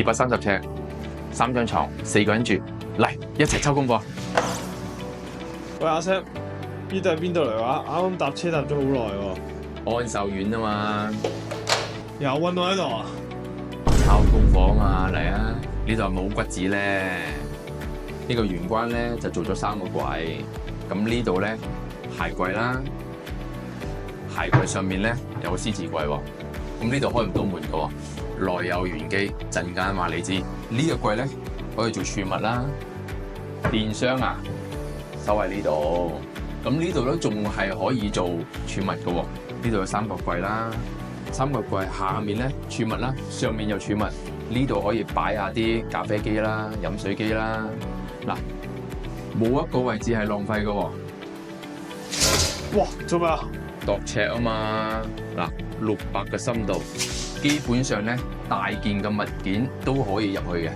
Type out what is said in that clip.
230尺，3張床，4個人住，嚟一齊抽功課。喂，阿 Sam，呢度係邊度嚟話？啱啱搭車搭咗好耐喎。安秀苑啊嘛，又溫到喺度啊？抄功課啊嘛，嚟啊！呢度係冇骨子咧，呢個玄關咧就做咗3個櫃，咁呢度咧鞋櫃啦，鞋櫃上面咧有個獅子櫃喎，咁呢度開唔到門噶喎，內有玄機，陣間話你知。呢個櫃咧可以做儲物啦，電箱啊收喺呢度，咁呢度咧仲係可以做儲物噶喎，呢度有3個櫃啦。3個櫃下面咧儲物啦，上面又儲物，呢度可以擺下啲咖啡機啦、飲水機啦。嗱，冇一個位置係浪費嘅喎。哇，做咩啊？度尺啊嘛，嗱，600嘅深度，基本上咧大件嘅物件都可以入去嘅。